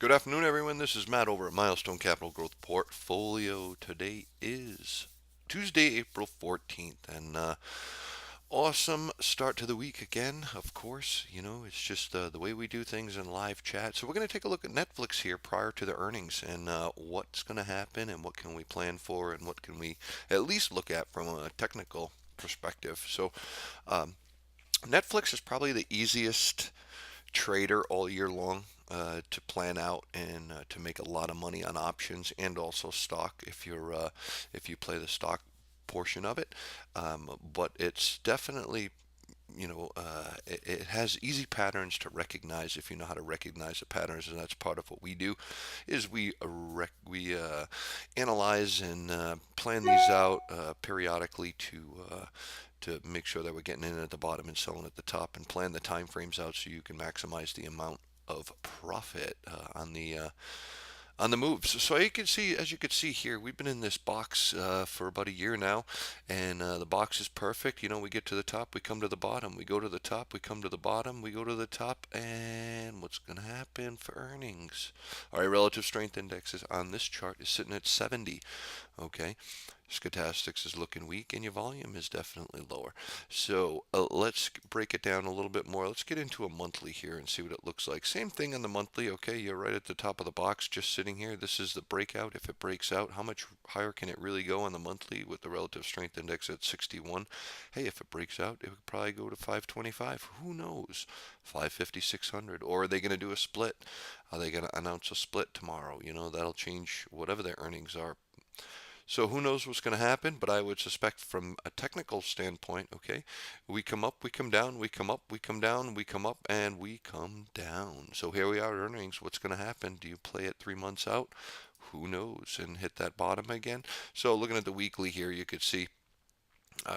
Good afternoon, everyone. This is Matt over at Milestone Capital Growth Portfolio. Today is Tuesday, April 14th, and awesome start to the week again. Of course, it's just the way we do things in live chat. So we're going to take a look at Netflix here prior to the earnings and what's going to happen and what can we plan for and what can we at least look at from a technical perspective. So um, Netflix is probably the easiest trader all year long to plan out and to make a lot of money on options and also stock if you play the stock portion of it. But it's definitely it has easy patterns to recognize if you know how to recognize the patterns, and that's part of what we do. Is we analyze and plan these out periodically to make sure that we're getting in at the bottom and selling at the top, and plan the time frames out so you can maximize the amount of profit on the moves. So you can see, as you can see here, we've been in this box for about a year now, and the box is perfect. We get to the top, we come to the bottom, we go to the top, we come to the bottom, we go to the top, and what's going to happen for earnings? All right, relative strength indexes on this chart is sitting at 70. Okay, stochastics is looking weak, and your volume is definitely lower. So let's break it down a little bit more. Let's get into a monthly here and see what it looks like. Same thing on the monthly. Okay, you're right at the top of the box, just sitting here. This is the breakout. If it breaks out, how much higher can it really go on the monthly with the relative strength index at 61? Hey, if it breaks out, it would probably go to 525. Who knows? 550, 600. Or are they going to do a split? Are they going to announce a split tomorrow? That'll change whatever their earnings are. So who knows what's going to happen, but I would suspect from a technical standpoint, okay, we come up, we come down, we come up, we come down, we come up, and we come down. So here we are at earnings. What's going to happen? Do you play it 3 months out? Who knows? And hit that bottom again. So looking at the weekly here, you could see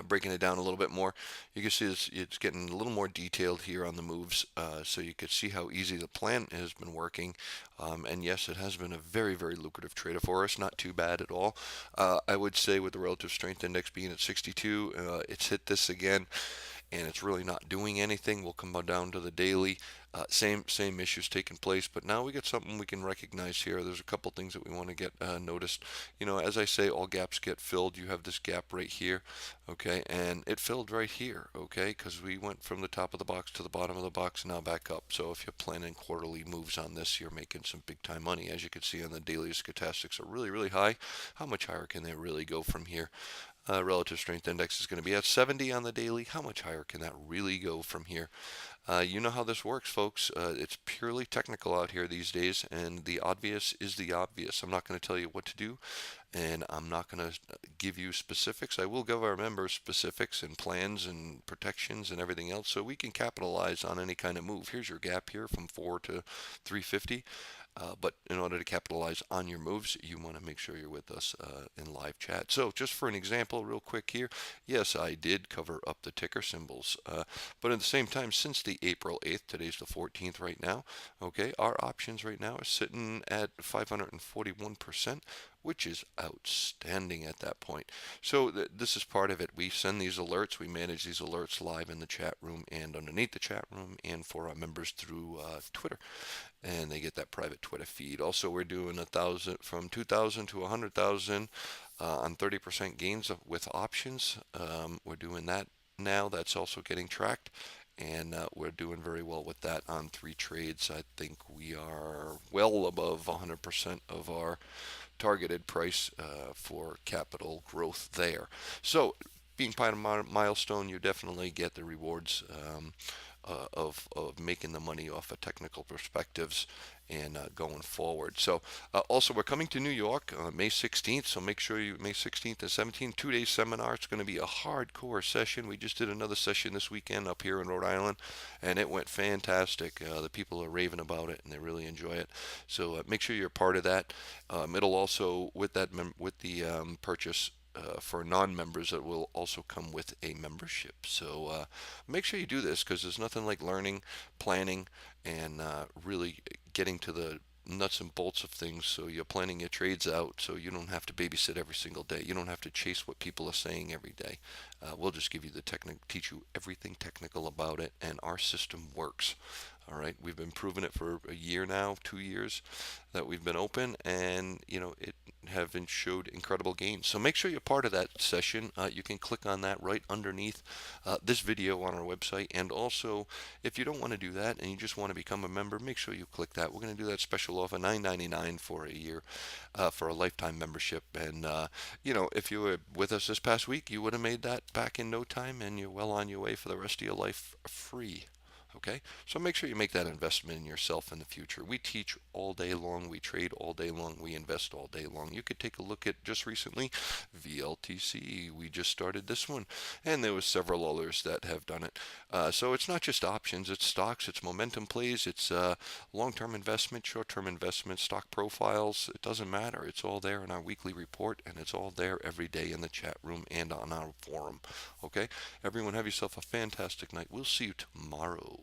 breaking it down a little bit more, you can see it's getting a little more detailed here on the moves, so you could see how easy the plan has been working. And yes, it has been a very, very lucrative trader for us. Not too bad at all. I would say with the relative strength index being at 62, it's hit this again, and it's really not doing anything. We'll come down to the daily. Same issues taking place, but now we get something we can recognize here. There's a couple things that we want to get noticed. As I say, all gaps get filled. You have this gap right here, okay, and it filled right here, okay, because we went from the top of the box to the bottom of the box, now back up. So if you're planning quarterly moves on this, you're making some big time money. As you can see on the daily, stochastics are really, really high. How much higher can they really go from here? Relative strength index is going to be at 70 on the daily. How much higher can that really go from here? You know how this works, folks. It's purely technical out here these days, and the obvious is the obvious. I'm not going to tell you what to do, and I'm not going to give you specifics. I will give our members specifics and plans and protections and everything else so we can capitalize on any kind of move. Here's your gap here from 4 to 350. But in order to capitalize on your moves, you want to make sure you're with us in live chat. So just for an example, real quick here, yes, I did cover up the ticker symbols. But at the same time, since the April 8th, today's the 14th right now, okay, our options right now are sitting at 541%, which is outstanding at that point. So this is part of it. We send these alerts. We manage these alerts live in the chat room and underneath the chat room and for our members through Twitter, and they get that private Twitter feed. Also, we're doing 1,000 from 2,000 to 100,000 on 30% gains with options. We're doing that now. That's also getting tracked, and we're doing very well with that on 3 trades. I think we are well above 100% of our targeted price for capital growth there. So being part of Milestone, you definitely get the rewards of making the money off of technical perspectives and going forward. So also we're coming to New York May 16th, so make sure you May 16th and 17th, 2 day seminar. It's going to be a hardcore session. We just did another session this weekend up here in Rhode Island, and it went fantastic. The people are raving about it and they really enjoy it. So make sure you're part of that. It'll also with that with the purchase for non-members, it will also come with a membership. So make sure you do this because there's nothing like learning, planning, and really getting to the nuts and bolts of things, so you're planning your trades out so you don't have to babysit every single day. You don't have to chase what people are saying every day. We'll just give you the teach you everything technical about it, and our system works. All right, we've been proving it for a year now, 2 years that we've been open, and it have been showed incredible gains. So make sure you're part of that session. You can click on that right underneath this video on our website, and also if you don't want to do that and you just want to become a member, make sure you click that. We're going to do that special offer, $9.99 for a year, for a lifetime membership. And if you were with us this past week, you would have made that back in no time, and you're well on your way for the rest of your life free. Okay, so make sure you make that investment in yourself in the future. We teach all day long, we trade all day long, we invest all day long. You could take a look at just recently VLTC. We just started this one, and there was several others that have done it. So it's not just options, it's stocks, it's momentum plays, it's long-term investment, short-term investment, stock profiles. It doesn't matter. It's all there in our weekly report, and it's all there every day in the chat room and on our forum. Okay, everyone, have yourself a fantastic night. We'll see you tomorrow.